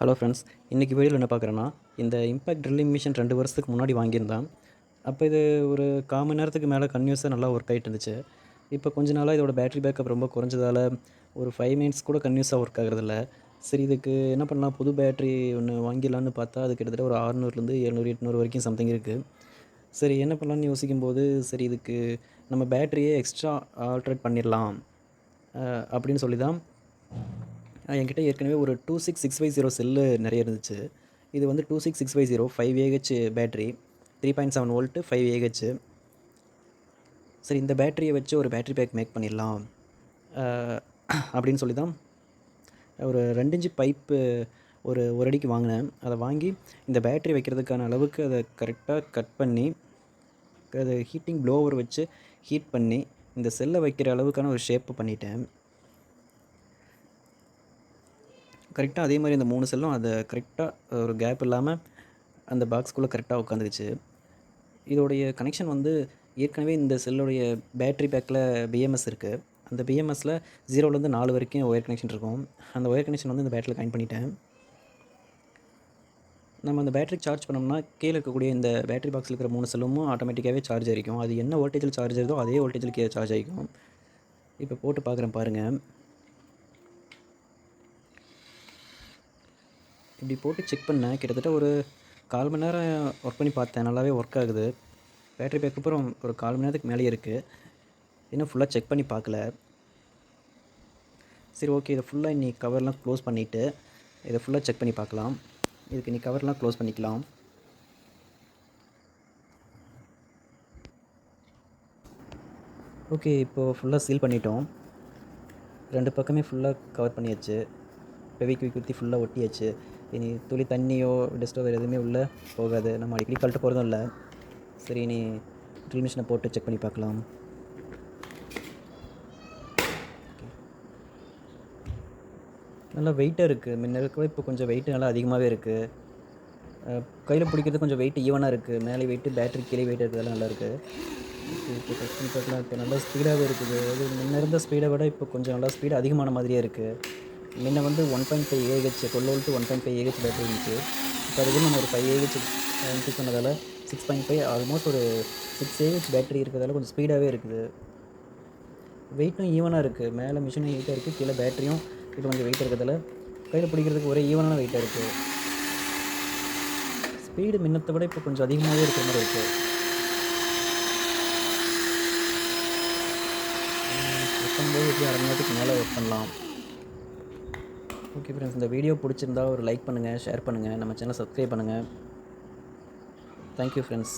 Hello friends, இன்றைக்கி வீடியோவில் என்ன பார்க்குறேன்னா, இந்த இம்பேக்ட் ட்ரில்லிங் மிஷின் 2 வருஷத்துக்கு முன்னாடி வாங்கியிருந்தேன். அப்போ இது ஒரு 1/4 மணி நேரத்துக்கு மேலே கன்டினியூஸாக நல்லா ஒர்க் ஆகிட்டு இருந்துச்சு. இப்போ கொஞ்ச நாளாக இதோட பேட்டரி பேக்கப் ரொம்ப குறைஞ்சதால் ஒரு 5 மினிட்ஸ் கூட கன்டினியூஸாக ஒர்க் ஆகுறதில்ல. சரி, இதுக்கு என்ன பண்ணலாம், புது பேட்டரி ஒன்று வாங்கிடலான்னு பார்த்தா அது கிட்டத்தட்ட ஒரு 600லேருந்து 700, 800 வரைக்கும் சம்திங் இருக்குது. சரி, என்ன பண்ணலான்னு யோசிக்கும்போது, சரி இதுக்கு நம்ம பேட்டரியே எக்ஸ்ட்ரா ஆல்ட்ரேட் பண்ணிடலாம் அப்படின்னு சொல்லி தான் என்கிட்ட ஏற்கனவே ஒரு 26650 செல்லு நிறைய இருந்துச்சு. இது வந்து 26650 5 பேட்டரி, 3.7 வோல்ட்டு, 5 சரி, இந்த பேட்டரியை வச்சு ஒரு பேட்டரி பேக் மேக் பண்ணிடலாம் அப்படின்னு சொல்லி தான் ஒரு 2 இன்ச்சு பைப்பு ஒரு அடிக்கு வாங்கினேன். அதை வாங்கி இந்த பேட்டரி வைக்கிறதுக்கான அளவுக்கு அதை கரெக்டாக கட் பண்ணி, அதை ஹீட்டிங் ப்ளோவர் வச்சு ஹீட் பண்ணி இந்த செல்லை வைக்கிற அளவுக்கான ஒரு ஷேப்பு பண்ணிட்டேன். கரெக்டாக அதே மாதிரி அந்த 3 செல்லும் அதை கரெக்டாக ஒரு கேப் இல்லாமல் அந்த பாக்ஸ்குள்ளே கரெக்டாக உட்காந்துக்குச்சு. இதோடைய கனெக்ஷன் வந்து ஏற்கனவே இந்த செல்லுடைய பேட்ரி பேக்கில் பிஎம்எஸ் இருக்குது. அந்த பிஎம்எஸில் 0லேருந்து 4 வரைக்கும் ஒயர் கனெக்ஷன் இருக்கும். அந்த ஒயர் கனெக்ஷன் வந்து இந்த பேட்டரியில் கனெக்ட் பண்ணிட்டேன். நம்ம அந்த பேட்டரி சார்ஜ் பண்ணோம்னா கீழே இருக்கக்கூடிய இந்த பேட்டரி பாக்ஸில் இருக்கிற 3 செல்லும் ஆட்டோமேட்டிக்காகவே சார்ஜ் ஆகிக்கும். அது என்ன வோல்டேஜில் சார்ஜ் ஆகுதோ அதே வோல்டேஜில் கீழே சார்ஜ் ஆகிக்கும். இப்போ போட்டு பார்க்குறேன் பாருங்கள். இப்படி போட்டு செக் பண்ணேன். கிட்டத்தட்ட ஒரு 1/4 மணி நேரம் ஒர்க் பண்ணி பார்த்தேன். நல்லாவே ஒர்க் ஆகுது. பேட்டரி பேக்கப்பும் ஒரு 1/4 மணி நேரத்துக்கு மேலேயே இருக்குது. இன்னும் ஃபுல்லாக செக் பண்ணி பார்க்கல. சரி, ஓகே, இதை ஃபுல்லாக இன்றைக்கி கவர்லாம் க்ளோஸ் பண்ணிவிட்டு இதை ஃபுல்லாக செக் பண்ணி பார்க்கலாம். இதுக்கு இன்றைக்கி கவர்லாம் க்ளோஸ் பண்ணிக்கலாம். ஓகே, இப்போது ஃபுல்லாக சீல் பண்ணிட்டோம். 2 பக்கமே ஃபுல்லாக கவர் பண்ணியாச்சு. ஃபெவிக்விக் ஊற்றி ஃபுல்லாக ஒட்டியாச்சு. இனி துளி தண்ணியோ டஸ்ட்டோ வேறு எதுவுமே உள்ளே போகாது. நம்ம அடிக்கடி கழட்ட போகிறதும் இல்லை. சரி, இனி ட்ரில் மிஷினை போட்டு செக் பண்ணி பார்க்கலாம். நல்லா வெயிட்டாக இருக்குது. முன்ன இருக்கவே இப்போ கொஞ்சம் வெயிட்டு நல்லா அதிகமாகவே இருக்குது. கையில் பிடிக்கிறது கொஞ்சம் வெயிட் ஈவனாக இருக்குது. மேலே வெயிட்டு, பேட்டரி கீழே வெயிட் இருக்கிறதெல்லாம் நல்லாயிருக்கு. இப்போ டச் பண்ணி பார்க்கலாம். இப்போ நல்லா ஸ்பீடாகவே இருக்குது. அது முன்ன இருந்த ஸ்பீடை விட இப்போ கொஞ்சம் நல்லா ஸ்பீடு அதிகமான மாதிரியே இருக்குது. முன்ன வந்து 1.5 AH 12 வோல்ட்டு 1.5 AH பேட்டரி இருந்துச்சு. இப்போ அதுக்கு நம்ம ஒரு 5 AH இன்க்ரீஸ் பண்ணதால் 6.5 ஆல்மோஸ்ட் ஒரு 6 AH பேட்டரி இருக்கிறதால கொஞ்சம் ஸ்பீடாகவே இருக்குது. வெயிட்டும் ஈவனாக இருக்குது. மேலே மிஷினும் வெயிட்டாக இருக்குது, கீழே பேட்டரியும் இப்போ கொஞ்சம் வெயிட் இருக்கிறதால கையில் பிடிக்கிறதுக்கு ஒரே ஈவனான வெயிட்டாக இருக்குது. ஸ்பீடு முன்னத்தை விட இப்போ கொஞ்சம் அதிகமாகவே இருக்கிற மாதிரி இருக்குது. ஒர்க் பண்ணும்போது எப்படி 1/2 மணி நேரத்துக்கு மேலே ஒர்க் பண்ணலாம். ஓகே ஃப்ரெண்ட்ஸ், இந்த வீடியோ பிடிச்சிருந்தா ஒரு லைக் பண்ணுங்கள், ஷேர் பண்ணுங்கள், நம்ம சேனலை சப்ஸ்கிரைப் பண்ணுங்கள். Thank you friends.